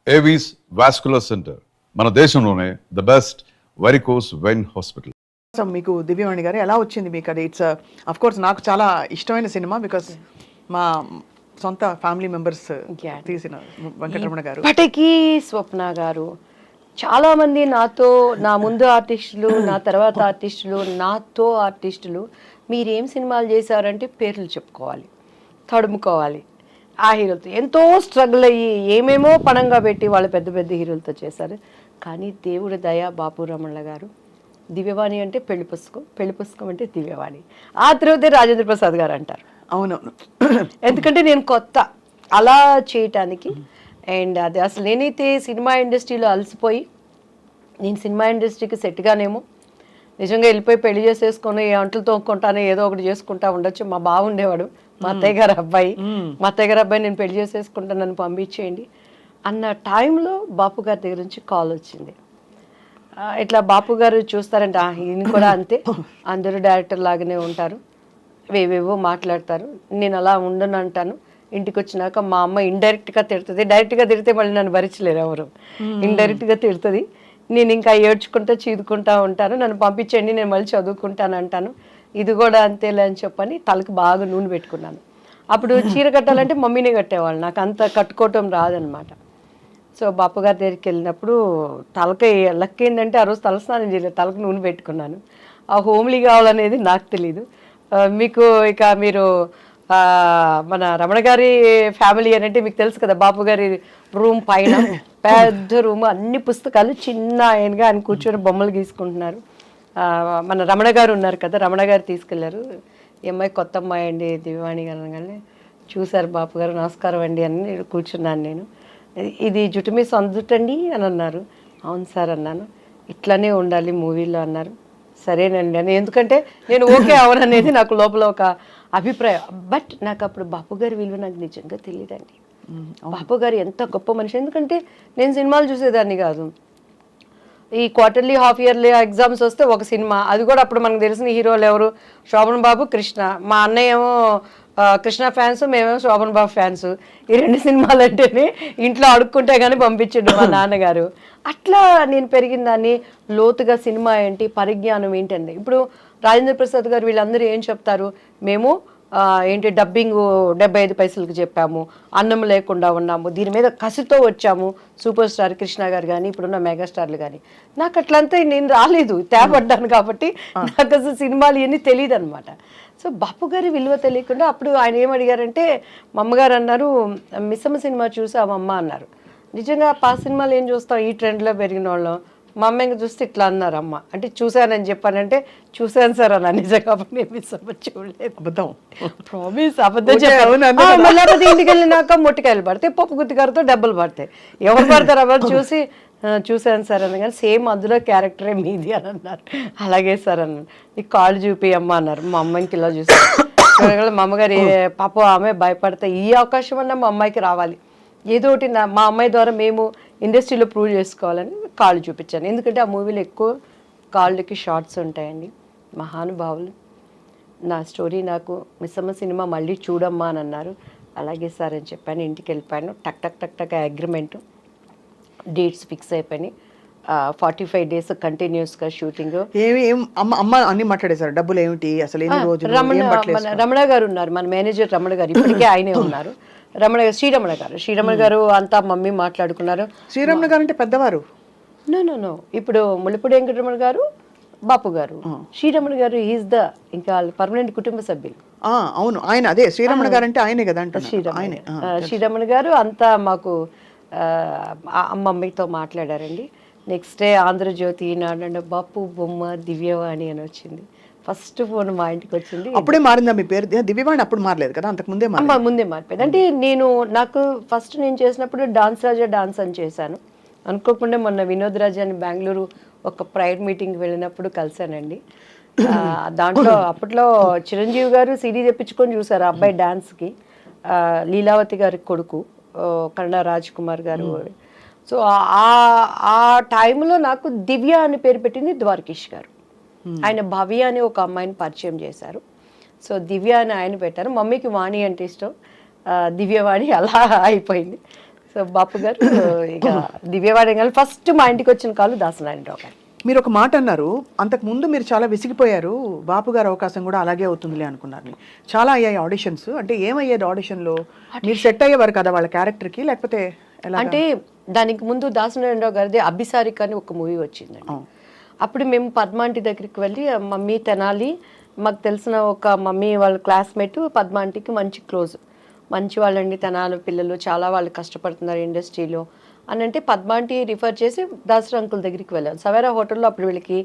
Avis vascular centre మన దేశంలోనే the best varicose vein hospital. మీకు దివ్యవాణి గారు ఎలా వచ్చింది మీకు అది? ఇట్స్ అఫ్ కోర్స్ నాకు చాలా ఇష్టమైన సినిమా, బికాస్ మా సొంత ఫ్యామిలీ మెంబర్స్ తీసిన వెంకటరమణ గారు. ఇప్పటికీ స్వప్న గారు చాలామంది నాతో, నా ముందు ఆర్టిస్టులు, నా తర్వాత ఆర్టిస్టులు, నాతో ఆర్టిస్టులు మీరేం సినిమాలు చేశారంటే పేర్లు చెప్పుకోవాలి, తడుముకోవాలి. ఆ హీరోలతో ఎంతో స్ట్రగుల్ అయ్యి ఏమేమో పణంగా పెట్టి వాళ్ళు పెద్ద పెద్ద హీరోలతో చేశారు. కానీ దేవుడి దయ, బాపు రమణ గారు దివ్యవాణి అంటే పెళ్లి పుస్తకం అంటే దివ్యవాణి, ఆ తర్వాతే రాజేంద్ర ప్రసాద్ గారు అంటారు. అవునవును, ఎందుకంటే నేను కొత్త అలా చేయటానికి. అండ్ అది అసలు నేనైతే సినిమా ఇండస్ట్రీలో అలసిపోయి, నేను సినిమా ఇండస్ట్రీకి సెట్గానేమో నిజంగా వెళ్ళిపోయి పెళ్లి చేసేసుకొని అంట్లు తోముకుంటానే ఏదో ఒకటి చేసుకుంటా ఉండొచ్చు. మా బావ ఉండేవాడు, మా అత్తయ్య గారు అబ్బాయి, నేను పెళ్లి చేసేసుకుంటాను, నన్ను పంపించేయండి అన్న టైంలో బాపు గారి దగ్గర నుంచి కాల్ వచ్చింది. ఇట్లా బాపు గారు చూస్తారంటే ఈయన కూడా అంతే, అందరూ డైరెక్టర్ లాగానే ఉంటారు, వేవేవో మాట్లాడతారు, నేను అలా ఉండను అంటాను. ఇంటికి వచ్చినాక మా అమ్మ ఇండైరెక్ట్గా తిడుతుంది, డైరెక్ట్గా తిడితే మళ్ళీ నన్ను భరించలేరు ఎవరు, ఇండైరెక్ట్గా తిడుతుంది. నేను ఇంకా ఏడ్చుకుంటా చీదుకుంటా ఉంటాను, నన్ను పంపించండి నేను మళ్ళీ చదువుకుంటాను అంటాను. ఇది కూడా అంతేలే అని చెప్పని తలకి బాగా నూనె పెట్టుకున్నాను. అప్పుడు చీర కట్టాలంటే మమ్మీనే కట్టేవాళ్ళు, నాకు అంత కట్టుకోవటం రాదనమాట. సో బాపు గారి దగ్గరికి వెళ్ళినప్పుడు తలకి లక్ ఏంటంటే ఆ రోజు తలస్నానం చేయలేదు, తలకు నూనె పెట్టుకున్నాను. ఆ హోమ్లీ కావాలనేది నాకు తెలీదు. మీకు ఇక మీరు మన రమణ గారి ఫ్యామిలీ అని అంటే మీకు తెలుసు కదా, బాపు గారి రూమ్ పైన పెద్ద రూమ్, అన్ని పుస్తకాలు, చిన్న ఆయనగా ఆయన కూర్చొని బొమ్మలు గీసుకుంటున్నారు. మన రమణ గారు ఉన్నారు కదా, రమణ గారు తీసుకెళ్లారు. ఈ అమ్మాయి కొత్త అమ్మాయి అండి దివ్యవాణి గారు అనగానే చూశారు బాపు గారు, నమస్కారం అండి అని కూర్చున్నాను నేను. ఇది జుట్టు మీ సొంత జుట్టు అండి అని అన్నారు. అవును సార్ అన్నాను. ఇట్లానే ఉండాలి మూవీలో అన్నారు. సరేనండి అని, ఎందుకంటే నేను ఓకే అవననేది నాకు లోపల ఒక అభిప్రాయం. బట్ నాకు అప్పుడు బాపు గారి విలువ నాకు నిజంగా తెలియదండి. బాపు గారు ఎంత గొప్ప మనిషి, ఎందుకంటే నేను సినిమాలు చూసేదాన్ని కాదు. ఈ క్వార్టర్లీ హాఫ్ ఇయర్లీ ఎగ్జామ్స్ వస్తే ఒక సినిమా, అది కూడా అప్పుడు మనకు తెలిసిన హీరోలు ఎవరు, శోభన్ బాబు, కృష్ణ. మా అన్నయ్య ఏమో కృష్ణ ఫ్యాన్స్, మేమేమో శోభన్ బాబు ఫ్యాన్స్. ఈ రెండు సినిమాలు అంటేనే ఇంట్లో అడుక్కుంటే కానీ పంపించండు మా నాన్నగారు. అట్లా నేను పెరిగిన దాన్ని, లోతుగా సినిమా ఏంటి, పరిజ్ఞానం ఏంటండి. ఇప్పుడు రాజేంద్ర ప్రసాద్ గారు వీళ్ళందరూ ఏం చెప్తారు, మేము ఏంటి డబ్బింగ్ 75 పైసలకు చెప్పాము, అన్నం లేకుండా ఉన్నాము, దీని మీద కసితో వచ్చాము, సూపర్ స్టార్ కృష్ణ గారు కానీ ఇప్పుడున్న మెగాస్టార్లు కానీ. నాకు అట్లంతా నేను రాలేదు, తేపడ్డాను కాబట్టి నాకు అసలు సినిమాలు ఇవన్నీ తెలియదు అనమాట. సో బాపు గారి విలువ తెలియకుండా అప్పుడు ఆయన ఏమడిగారంటే, మా అమ్మగారు అన్నారు, మిస్సమ్మ సినిమా చూసామమ్మ అన్నారు. నిజంగా ఆ సినిమాలు ఏం చూస్తాం, ఈ ట్రెండ్లో పెరిగిన వాళ్ళం. మా అమ్మ ఇంకా చూస్తే ఇట్లా అన్నారు, అమ్మ అంటే చూశానని చెప్పానంటే చూశాను సార్ అన్న. నిజంగా నేను మిస్సమ్మ చూడలేదు, అబద్ధం, ప్రామిస్ అబద్ధం చెప్పాను. మళ్ళీ ఇంటికి వెళ్ళినాక మొట్టికాయలు పడతాయి, పప్పు గుత్తికారుతో డబ్బులు పడతాయి, ఎవరు పడతారు అవన్నీ చూసి చూశాను సార్ అన్న. కానీ సేమ్ అందులో క్యారెక్టరే మీది అని అన్నారు. అలాగే సార్ అన్నాను. నీకు కాళ్ళు చూపియమ్మ అన్నారు. మా అమ్మాయికి ఇలా చూసాను. మా అమ్మగారు పాప ఆమె భయపడతా, ఈ అవకాశం అన్నా మా అమ్మాయికి రావాలి, ఏదో ఒకటి మా అమ్మాయి ద్వారా మేము ఇండస్ట్రీలో ప్రూవ్ చేసుకోవాలని కాళ్ళు చూపించాను. ఎందుకంటే ఆ మూవీలో ఎక్కువ కాళ్ళకి షార్ట్స్ ఉంటాయండి. మహానుభావులు. నా స్టోరీ నాకు మిస్సమ్మ సినిమా మళ్ళీ చూడమ్మా అని అన్నారు. అలాగే సార్ అని చెప్పాను. ఇంటికి వెళ్ళిపోయాను. టక్ టక్ టక్ టక్ అగ్రిమెంటు, డేట్స్ ఫిక్స్ అయిపోయినాయి. 45 days కంటిన్యూస్గా షూటింగ్. అమ్మ అన్ని మాట్లాడేశారు, డబ్బులు ఏమిటి అసలు, రమణ గారు ఉన్నారు, మన మేనేజర్ రమణ గారు, ఇప్పటికే ఆయనే ఉన్నారు. శ్రీరమణ గారు అంతా మమ్మీ మాట్లాడుకున్నారు. శ్రీరమణ గారు అంటే పెద్దవారు? నో ఇప్పుడు ముళ్ళపూడి వెంకటరమణ గారు, బాపు గారు, శ్రీరమణ గారు ఈజ్ ద ఇంకా పర్మనెంట్ కుటుంబ సభ్యులు. అవును, ఆయన అదే శ్రీరమణ గారు అంటే ఆయనే కదా. శ్రీరమణ గారు అంతా మాకు మమ్మీతో మాట్లాడారండి. నెక్స్ట్ డే ఆంధ్రజ్యోతి, ఈనాడు, బాపు బొమ్మ దివ్యవాణి అని వచ్చింది. ఫస్ట్ ఫోన్ మా ఇంటికి వచ్చింది. అప్పుడే మారిందా మీ పేరు? దివ్యవాణి అప్పుడు మారలేదు కదా, అంతకు ముందే ముందే మారిపోయింది. అంటే నాకు ఫస్ట్ నేను చేసినప్పుడు డాన్స్ రాజా డాన్స్ అని చేశాను. అనుకోకుండా మొన్న వినోద్ రాజా అని బెంగళూరు ఒక ప్రైవేట్ మీటింగ్కి వెళ్ళినప్పుడు కలిశానండి. దాంట్లో అప్పట్లో చిరంజీవి గారు సీడీ తెప్పించుకొని చూసారు ఆ అబ్బాయి డాన్స్కి. లీలావతి గారి కొడుకు కన్నడ రాజ్ కుమార్ గారు. సో ఆ టైంలో నాకు దివ్య అని పేరు పెట్టింది ద్వారకేష్ గారు. ఆయన భవ్య అని ఒక అమ్మాయిని పరిచయం చేశారు. సో దివ్య అని ఆయన పెట్టారు. మమ్మీకి వాణి అంటే ఇష్టం, దివ్యవాణి అలా అయిపోయింది. సో బాపు గారు ఇక దివ్యవాణి గారు ఫస్ట్ మా ఇంటికి వచ్చిన కాలు దాసనారాయణరావు గారు. మీరు ఒక మాట అన్నారు, అంతకు ముందు మీరు చాలా విసిగిపోయారు, బాపు గారు అవకాశం కూడా అలాగే అవుతుందిలే అనుకున్నారు. చాలా అయ్యాయి ఆడిషన్స్, అంటే ఏమయ్యేది ఆడిషన్లో? మీరు సెట్ అయ్యేవారు కదా వాళ్ళ క్యారెక్టర్కి, లేకపోతే ఎలా? అంటే దానికి ముందు దాసనారాయణరావు గారిది అభిసారిక అని ఒక మూవీ వచ్చిందండి. అప్పుడు మేము పద్మాంటి దగ్గరికి వెళ్ళి మమ్మీ తెనాలి, మాకు తెలిసిన ఒక మమ్మీ వాళ్ళ క్లాస్మేట్ పద్మాంటికి మంచి క్లోజ్, మంచి వాళ్ళండి తెనాలి పిల్లలు, చాలా వాళ్ళు కష్టపడుతున్నారు ఇండస్ట్రీలో అని అంటే పద్మాంటి రిఫర్ చేసి దాసరి అంకుల్ దగ్గరికి వెళ్ళాను. సవేరా హోటల్లో అప్పుడు వీళ్ళకి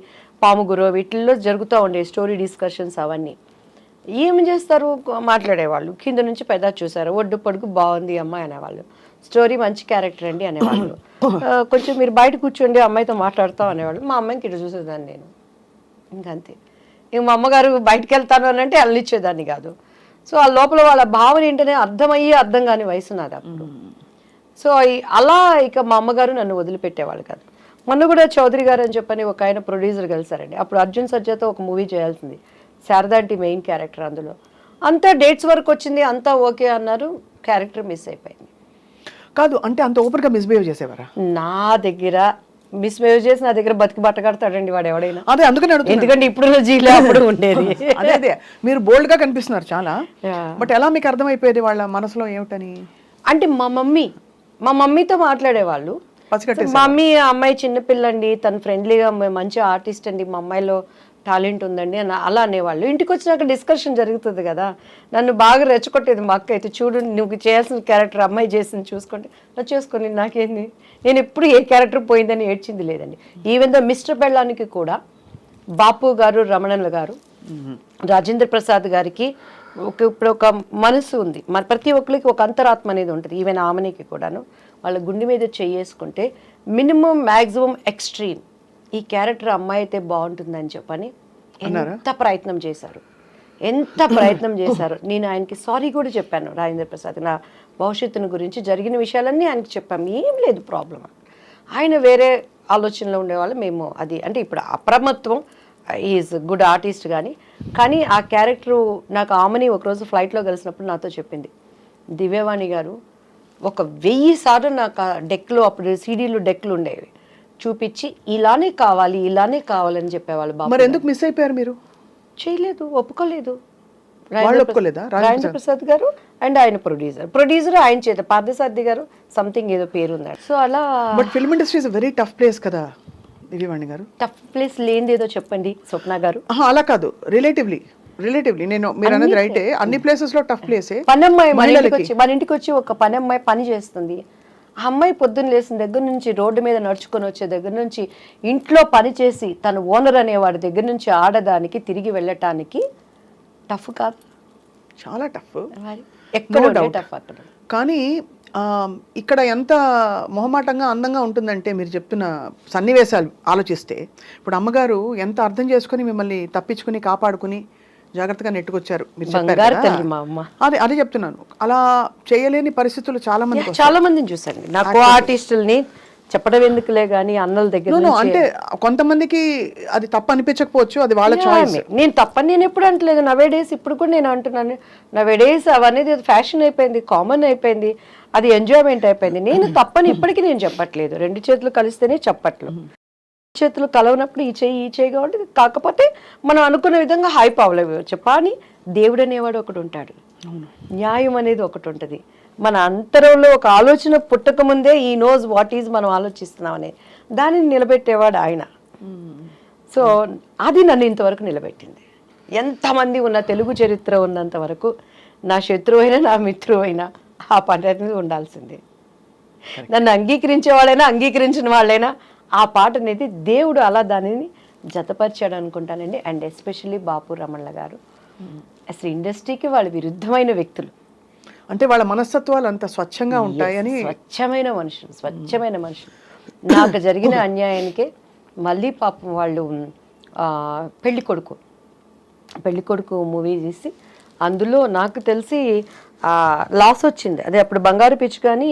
పాముగురు వీటిల్లో జరుగుతూ ఉండే స్టోరీ డిస్కషన్స్ అవన్నీ. ఏమి చేస్తారు, మాట్లాడేవాళ్ళు, కింద నుంచి పెద్ద చూసారు, ఒడ్డు పొడుగు బాగుంది అమ్మాయి అనేవాళ్ళు, స్టోరీ మంచి క్యారెక్టర్ అండి అనేవాళ్ళు, కొంచెం మీరు బయట కూర్చోండి అమ్మాయితో మాట్లాడతాం అనేవాళ్ళు. మా అమ్మాయికి ఇటు చూసేదాన్ని నేను, ఇంకంతే. ఇంక మా అమ్మగారు బయటకు వెళ్తాను అని అంటే అల్లిచ్చేదాన్ని కాదు. సో ఆ లోపల వాళ్ళ భావన ఏంటనే అర్థమయ్యి అర్థం కాని వయసు నాది అప్పుడు. సో అలా ఇక మా అమ్మగారు నన్ను వదిలిపెట్టేవాళ్ళు కాదు. మొన్న కూడా చౌదరి గారు అని చెప్పని ఒక ఆయన ప్రొడ్యూసర్ కలిసారండి. అప్పుడు అర్జున్ సర్జాతో ఒక మూవీ చేయాల్సింది, శారదాంటి మెయిన్ క్యారెక్టర్. అందులో అంతా డేట్స్ వరకు వచ్చింది, అంతా ఓకే అన్నారు, క్యారెక్టర్ మిస్ అయిపోయింది. కాదు అంటే అంత ఓపెన్గా మిస్బిహేవ్ చేసేవారా? నా దగ్గర మిస్బిహేవ్ చేసి నా దగ్గర బతికి బట్ట కడతాడండి వాడు ఎవడైనా. అదే అందుకని అడుగుతున్నా. ఎందుకంటే ఇప్పుడు జీలో అప్పుడు ఉండేది. అదే అదే మీరు బోల్డ్ గా కనిపిస్తున్నారు చాలా, బట్ ఎలా మీకు అర్థమైపోయేది వాళ్ళ మనసులో ఏమిటని? అంటే మా మమ్మీతో మాట్లాడేవాళ్ళు. మా మమ్మీ అమ్మాయి చిన్నపిల్లండి, తను ఫ్రెండ్లీగా మంచి ఆర్టిస్ట్ అండి, మా అమ్మాయిలో టాలెంట్ ఉందండి అని అలా అనేవాళ్ళు. ఇంటికి వచ్చినాక డిస్కషన్ జరుగుతుంది కదా, నన్ను బాగా రెచ్చగొట్టేది మా అక్క అయితే, చూడు నువ్వు చేయాల్సిన క్యారెక్టర్ అమ్మాయి చేసింది చూసుకుంటే, నువ్వు చేసుకొని నాకేంది, నేను ఎప్పుడు ఏ క్యారెక్టర్ పోయిందని ఏడ్చింది లేదండి. ఈవెన్ దో మిస్టర్ బెళ్ళానికి కూడా బాపు గారు, రమణన్ల గారు, రాజేంద్ర ప్రసాద్ గారికి ఇప్పుడు ఒక మనసు ఉంది, మరి ప్రతి ఒక్కరికి ఒక అంతరాత్మ అనేది ఉంటుంది. ఈవెన్ ఆమెనికి కూడాను వాళ్ళ గుండె మీద చేసుకుంటే మినిమం మ్యాక్సిమం ఎక్స్ట్రీమ్ ఈ క్యారెక్టర్ అమ్మాయి అయితే బాగుంటుందని చెప్పని ఎంత ప్రయత్నం చేశారు, ఎంత ప్రయత్నం చేశారు. నేను ఆయనకి సారీ కూడా చెప్పాను, రాజేంద్ర ప్రసాద్ నా భవిష్యత్తుని గురించి జరిగిన విషయాలన్నీ ఆయనకి చెప్పాము, ఏం లేదు ప్రాబ్లం. ఆయన వేరే ఆలోచనలో ఉండేవాళ్ళు, మేము అది అంటే ఇప్పుడు అప్రమత్వం, ఈజ్ గుడ్ ఆర్టిస్ట్ కానీ ఆ క్యారెక్టరు నాకు ఆమెని ఒకరోజు ఫ్లైట్లో కలిసినప్పుడు నాతో చెప్పింది, దివ్యవాణి గారు 1000 సార్లు నాకు ఆ డెక్లో, అప్పుడు సీడీలు డెక్లు ఉండేవి, చూపించి ఇలానే కావాలని చెప్పేవాళ్ళు. మరి ఎందుకు మిస్ అయిపోయారు మీరు? చేయలేదు, ఒప్పుకోలేదు. ఒప్పుకోలేదా? రాజేంద్ర ప్రసాద్ గారు అండ్ ఆయన ప్రొడ్యూసర్ ఆయన చేత పార్థసారథి గారు సంథింగ్ ఏదో పేరు ఉందండి. సో అలా. But film industry is very tough place కదా దివ్యవాణి గారు. టఫ్ ప్లేస్ లేనిది ఏదో చెప్పండి స్వప్న గారు. అలా కాదు, రిలేటివ్లీ నేను మీరు అన్నది రైటే, అన్ని ప్లేసెస్ లో టఫ్ ప్లేసే. పనమ్మాయి మన ఇంటికి వచ్చి ఒక పనమ్మాయి పని చేస్తుంది. ఆ అమ్మాయి పొద్దున్న లేసిన దగ్గర నుంచి, రోడ్డు మీద నడుచుకొని వచ్చే దగ్గర నుంచి, ఇంట్లో పని చేసి తను ఓనర్ అనేవాడి దగ్గర నుంచి ఆడదానికి తిరిగి వెళ్ళటానికి టఫ్ కాదు, చాలా టఫ్. ఎక్కడ టఫ్ అక్కడ. కానీ ఇక్కడ ఎంత మొహమాటంగా అందంగా ఉంటుందంటే మీరు చెప్తున్న సన్నివేశాలు ఆలోచిస్తే, ఇప్పుడు అమ్మగారు ఎంత అర్థం చేసుకుని మిమ్మల్ని తప్పించుకుని కాపాడుకుని జాగ్రత్తగా నెట్టుకొచ్చారు. మీరు అదే అదే చెప్తున్నాను, అలా చేయలేని పరిస్థితులు చాలా మందిని చూసాను. నాకు ఆర్టిస్టుల్ని చెప్పడం ఎందుకులే గానీ అన్నల దగ్గర అంటే కొంతమందికి అది తప్పు అనిపించకపోవచ్చు, అది వాళ్ళ చాయిస్. నేను తప్పని నేను ఎప్పుడు అంటలేదు. నవేడేస్ ఇప్పుడు కూడా నేను అంటున్నాను, నవేడేస్ అవనేది ఫ్యాషన్ అయిపోయింది, కామన్ అయిపోయింది, అది ఎంజాయ్మెంట్ అయిపోయింది. నేను తప్పని ఇప్పటికీ నేను చెప్పట్లేదు, 2 చేతులు కలిస్తేనే చెప్పట్లు, చేతులు కలవనప్పుడు ఈ చేయి కాబట్టి. కాకపోతే మనం అనుకున్న విధంగా హైప్ అవ్వలేవచ్చు. కానీ దేవుడు అనేవాడు ఒకటి ఉంటాడు, న్యాయం అనేది ఒకటి ఉంటుంది. మన అంతరంలో ఒక ఆలోచన పుట్టక ముందే ఈ నోస్ వాట్ ఈజ్ మనం ఆలోచిస్తున్నాం అనే దానిని నిలబెట్టేవాడు ఆయన. సో అది నన్ను ఇంతవరకు నిలబెట్టింది. ఎంతమంది ఉన్న తెలుగు చరిత్ర ఉన్నంత వరకు నా శత్రువు అయినా నా మిత్రువు అయినా ఆ పని అనేది ఉండాల్సిందే. నన్ను అంగీకరించేవాళ్ళైనా అంగీకరించిన వాళ్ళైనా ఆ పాట అనేది దేవుడు అలా దానిని జతపరిచాడు అనుకుంటానండి. అండ్ ఎస్పెషల్లీ బాపు రమణల గారు అసలు ఇండస్ట్రీకి వాళ్ళు విరుద్ధమైన వ్యక్తులు, అంటే వాళ్ళ మనస్తత్వాలు అంత స్వచ్ఛంగా ఉంటాయని. స్వచ్ఛమైన మనుషులు. నాకు జరిగిన అన్యాయానికే మళ్ళీ పాపం వాళ్ళు పెళ్లి కొడుకు మూవీ తీసి అందులో నాకు తెలిసి లాస్ వచ్చింది. అదే అప్పుడు బంగారు పిచ్చి కానీ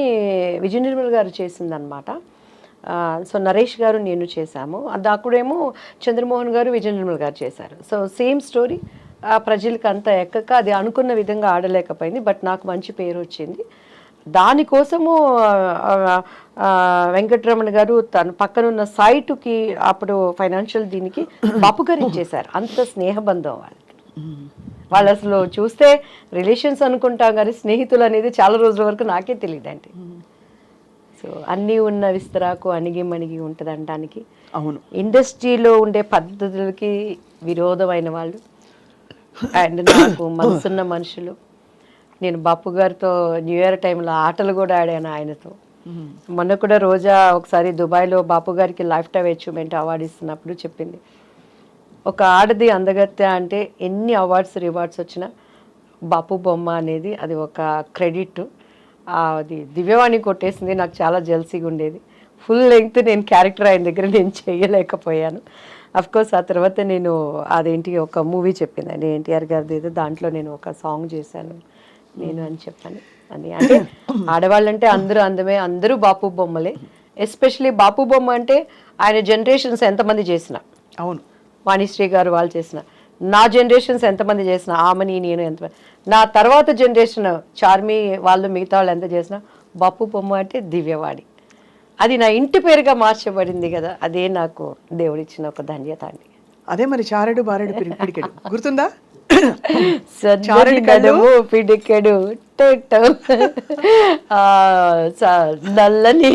విజయ నిర్మల్ గారు చేసిందనమాట. సో నరేష్ గారు నేను చేశాము. అది అక్కడేమో చంద్రమోహన్ గారు విజయ నిర్మల్ గారు చేశారు. సో సేమ్ స్టోరీ, ప్రజలకు అంతా ఎక్కక అది అనుకున్న విధంగా ఆడలేకపోయింది. బట్ నాకు మంచి పేరు వచ్చింది. దానికోసము వెంకటరమణ గారు తన పక్కనున్న సైటుకి అప్పుడు ఫైనాన్షియల్ దీనికి బాపు గారు ఇచ్చేశారు. అంత స్నేహబంధం వాళ్ళకి. వాళ్ళు అసలు చూస్తే రిలేషన్స్ అనుకుంటాం కానీ స్నేహితులు అనేది చాలా రోజుల వరకు నాకే తెలియదండి. సో అన్నీ ఉన్న విస్తరాకు అణిగి మణిగి ఉంటుంది అనడానికి. అవును, ఇండస్ట్రీలో ఉండే పద్ధతులకి విరోధమైన వాళ్ళు అండ్ నాకు మనసున్న మనుషులు. నేను బాపు గారితో న్యూ ఇయర్ టైంలో ఆటలు కూడా ఆడాను ఆయనతో. మొన్న కూడా రోజా ఒకసారి దుబాయ్లో బాపు గారికి లైఫ్ టైమ్ అచీవ్మెంట్ అవార్డు ఇస్తున్నప్పుడు చెప్పింది, ఒక ఆడది అందగత్తె అంటే ఎన్ని అవార్డ్స్ రివార్డ్స్ వచ్చినా బాపు బొమ్మ అనేది అది ఒక క్రెడిట్. అది దివ్యవాణి కొట్టేసింది. నాకు చాలా జెల్సీగా ఉండేది. ఫుల్ లెంగ్త్ నేను క్యారెక్టర్ ఆయన దగ్గర నేను చేయలేకపోయాను. కోర్స్ ఆ తర్వాత నేను అదేంటి ఒక మూవీ చెప్పిందండి ఎన్టీఆర్ గారిది ఏదో, దాంట్లో నేను ఒక సాంగ్ చేశాను నేను అని చెప్పాను. అని అంటే ఆడవాళ్ళంటే అందరూ అందమే, అందరూ బాపు బొమ్మలే. ఎస్పెషలీ బాపు బొమ్మ అంటే ఆయన జనరేషన్స్ ఎంతమంది చేసిన, అవును, వాణిశ్రీ గారు వాళ్ళు చేసిన, నా జనరేషన్స్ ఎంతమంది చేసిన, ఆమెని నేను ఎంతమంది, నా తర్వాత జనరేషన్ చార్మి వాళ్ళు మిగతా వాళ్ళు ఎంత చేసినా బాపు బొమ్మ అంటే దివ్యవాణి. అది నా ఇంటి పేరుగా మార్చబడింది కదా, అదే నాకు దేవుడిచ్చిన ఒక ధన్యత అండి. అదే మరి చారెడు బారెడు పిడికెడు గుర్తుందా? నడుము పిడికెడు నల్లని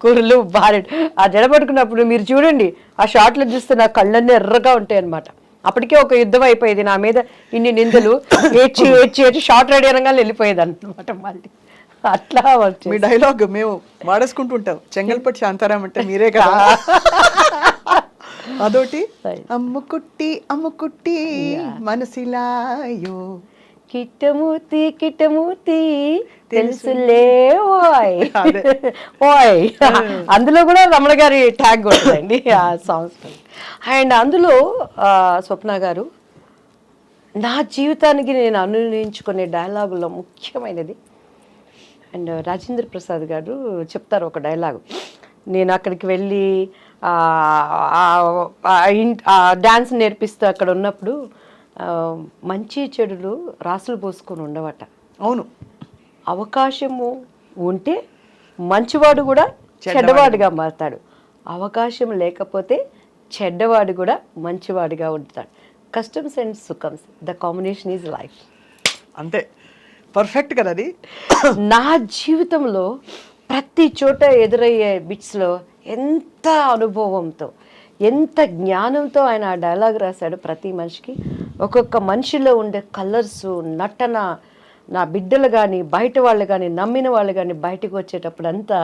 కురులు బారెడు. ఆ జడపడుకున్నప్పుడు మీరు చూడండి, ఆ షార్ట్లో చూస్తే నా కళ్ళన్నీ ఎర్రగా ఉంటాయి అనమాట. అప్పటికే ఒక యుద్ధం అయిపోయేది నా మీద, ఇన్ని నిందలు ఏడ్చి ఏడ్చి ఏడ్చి షార్ట్ రెడీ అనగానే వెళ్ళిపోయేది అనమాట. మళ్ళీ అట్లా మీ డైలాగ్ మేము వాడేసుకుంటుంటాం, చెంగల్పట్టి శాంతారాం అంటే మీరే కదా. అదొకటి, అమ్ముకుట్టి అమ్ముకుట్టి మనసిలాయో కిట్టమూర్తి కిట్టమూర్తి తెలుసులే ఓయ్ ఓయ్. అందులో కూడా రమణ గారి ట్యాగ్ ఉంటుందండి ఆ సాంగ్స్. అండ్ అందులో స్వప్న గారు నా జీవితానికి నేను అనునించుకునే డైలాగుల్లో ముఖ్యమైనది. అండ్ రాజేంద్ర ప్రసాద్ గారు చెప్తారు ఒక డైలాగు. నేను అక్కడికి వెళ్ళి డ్యాన్స్ నేర్పిస్తూ అక్కడ ఉన్నప్పుడు మంచి చెడులు రాసులు పోసుకొని ఉండవట. అవును, అవకాశము ఉంటే మంచివాడు కూడా చెడ్డవాడిగా మారుతాడు, అవకాశం లేకపోతే చెడ్డవాడు కూడా మంచివాడిగా ఉంటాడు. కస్టమ్స్ అండ్ సుఖమ్స్, ద కాంబినేషన్ ఈజ్ లైఫ్. అంతే, పర్ఫెక్ట్ కదా అది. నా జీవితంలో ప్రతి చోట ఎదురయ్యే బిట్స్లో ఎంత అనుభవంతో ఎంత జ్ఞానంతో ఆయన ఆ డైలాగ్ రాశాడు. ప్రతి మనిషికి ఒక్కొక్క మనిషిలో ఉండే కలర్స్, నటన, నా బిడ్డలు కానీ బయట వాళ్ళు కానీ నమ్మిన వాళ్ళు కానీ బయటకు వచ్చేటప్పుడు అంతా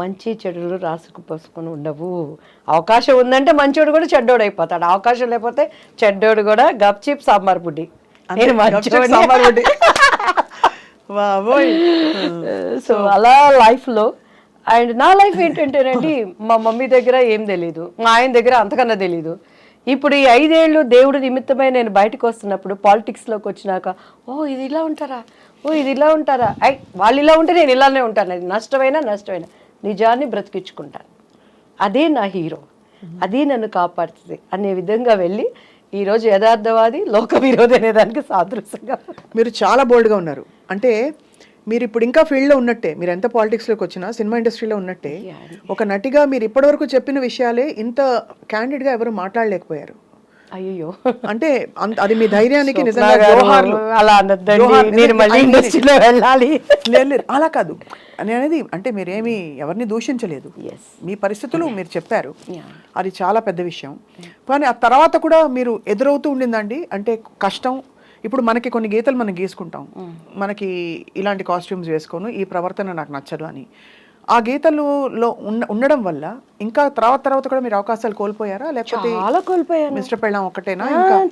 మంచి చెడులు రాసుకుపోసుకొని ఉండవు. అవకాశం ఉందంటే మంచోడు కూడా చెడ్డోడు అయిపోతాడు, అవకాశం లేకపోతే చెడ్డోడు కూడా గప్చిప్ సాంబార్ బుడ్డి. నేను సాంబార్ బుడ్డి. సో అలా లైఫ్లో. అండ్ నా లైఫ్ ఏంటంటేనండి, మా మమ్మీ దగ్గర ఏం తెలీదు, మా ఆయన దగ్గర అంతకన్నా తెలీదు. ఇప్పుడు ఈ 5 ఏళ్ళు దేవుడు నిమిత్తమై నేను బయటకు వస్తున్నప్పుడు పాలిటిక్స్లోకి వచ్చినాక, ఓ ఇది ఇలా ఉంటారా, ఓ ఇది ఇలా ఉంటారా, వాళ్ళు ఇలా ఉంటే నేను ఇలానే ఉంటాను, అది నష్టమైనా నిజాన్ని బ్రతికించుకుంటాను, అదే నా హీరో, అది నన్ను కాపాడుతుంది అనే విధంగా వెళ్ళి ఈరోజు యథార్థవాది లోక విరోధి అనే దానికి సాదృశ్యంగా. మీరు చాలా బోల్డ్గా ఉన్నారు. అంటే మీరు ఇప్పుడు ఇంకా ఫీల్డ్లో ఉన్నట్టే, మీరు ఎంత పాలిటిక్స్లోకి వచ్చినా సినిమా ఇండస్ట్రీలో ఉన్నట్టే ఒక నటిగా మీరు ఇప్పటివరకు చెప్పిన విషయాలే ఇంత క్యాండిడ్గా ఎవరు మాట్లాడలేకపోయారు. అయ్యో, అంటే అది మీ ధైర్యానికి నిజంగా జోహార్లు. అలా వెళ్ళాలి లేదు అలా కాదు అనేది, అంటే మీరేమి ఎవరిని దూషించలేదు, మీ పరిస్థితులు మీరు చెప్పారు, అది చాలా పెద్ద విషయం. కానీ ఆ తర్వాత కూడా మీరు ఎదురవుతూ ఉండిందండి, అంటే కష్టం. ఇప్పుడు మనకి కొన్ని గీతలు మనం గీసుకుంటాం, మనకి ఇలాంటి కాస్ట్యూమ్స్ వేసుకోను, ఈ ప్రవర్తన నాకు నచ్చదు అని. ఆ గీతలలో ఉండడం వల్ల ఇంకా తర్వాత కూడా మీరు అవకాశాలు కోల్పోయారా, లేకపోతే చాలా కోల్పోయాను? మిస్టర్ పెళ్ళాం ఒకటేనా?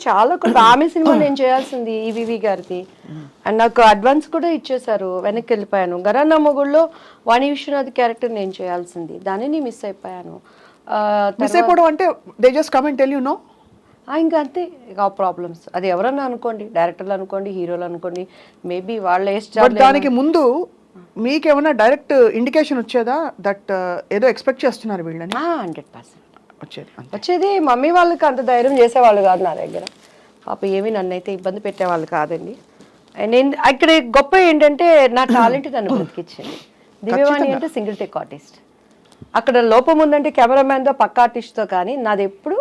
చాలా ఆమె సినిమా నేను చేయాల్సింది ఈవీవి గారిది, అండ్ నాకు అడ్వాన్స్ కూడా ఇచ్చేసారు, వెనక్కి వెళ్ళిపోయాను. గరానా మొగుళ్ళలో వాణి విశ్వనాథ్ క్యారెక్టర్ నేను చేయాల్సింది, దానిని మిస్ అయిపోయాను. మిస్ అయిపోవడం అంటే they just come and tell you know. ఇంకా అంతే, ఇక ప్రాబ్లమ్స్. అది ఎవరన్నా అనుకోండి, డైరెక్టర్లు అనుకోండి, హీరోలు అనుకోండి, మేబీ వాళ్ళ దానికి ముందు మీకేమన్నా డైరెక్ట్ ఇండికేషన్ వచ్చేదా దట్ ఏదో ఎక్స్పెక్ట్ చేస్తున్నారు వీళ్ళని? 100% వచ్చేది. మమ్మీ వాళ్ళకి అంత ధైర్యం చేసేవాళ్ళు కాదు నా దగ్గర, పాప ఏమీ నన్నైతే ఇబ్బంది పెట్టేవాళ్ళు కాదండి. నేను ఇక్కడ గొప్ప ఏంటంటే నా టాలెంట్ నన్ను బ్రతికిచ్చింది. దివ్యవాణి అంటే సింగిల్ టేక్ ఆర్టిస్ట్. అక్కడ లోపం ఉందంటే కెమెరామ్యాన్తో పక్క ఆర్టిస్ట్తో, కానీ నాది ఎప్పుడు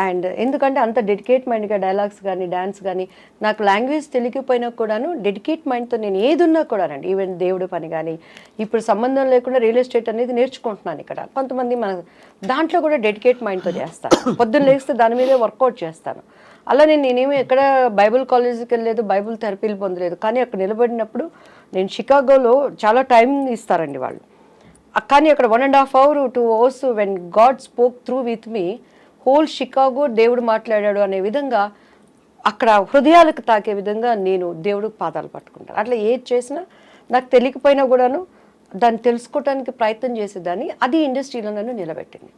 అండ్ ఎందుకంటే అంత డెడికేట్ మైండ్గా డైలాగ్స్ కానీ డ్యాన్స్ కానీ, నాకు లాంగ్వేజ్ తెలియకపోయినా కూడాను డెడికేట్ మైండ్తో నేను ఏది ఉన్నా కూడానండి, ఈవెన్ దేవుడి పని కానీ, ఇప్పుడు సంబంధం లేకుండా రియల్ ఎస్టేట్ అనేది నేర్చుకుంటున్నాను ఇక్కడ. కొంతమంది మన దాంట్లో కూడా డెడికేట్ మైండ్తో చేస్తాను. పొద్దున్న లేస్తే దాని మీదే వర్కౌట్ చేస్తాను. అలా నేనేమి ఎక్కడ బైబుల్ కాలేజీకి వెళ్ళలేదు, బైబుల్ థెరపీలు పొందలేదు. కానీ అక్కడ నిలబడినప్పుడు నేను షికాగోలో చాలా టైం ఇస్తారండి వాళ్ళు. కానీ అక్కడ 1.5 hours 2 hours when God spoke through with me, whole Chicago దేవుడు మాట్లాడాడు అనే విధంగా, అక్కడ హృదయాలకు తాకే విధంగా నేను దేవుడు పాదాలు పట్టుకుంటాను. అట్లా ఏది చేసినా నాకు తెలియకపోయినా కూడాను దాన్ని తెలుసుకోవడానికి ప్రయత్నం చేసేదాన్ని. అది ఇండస్ట్రీలో నన్ను నిలబెట్టింది.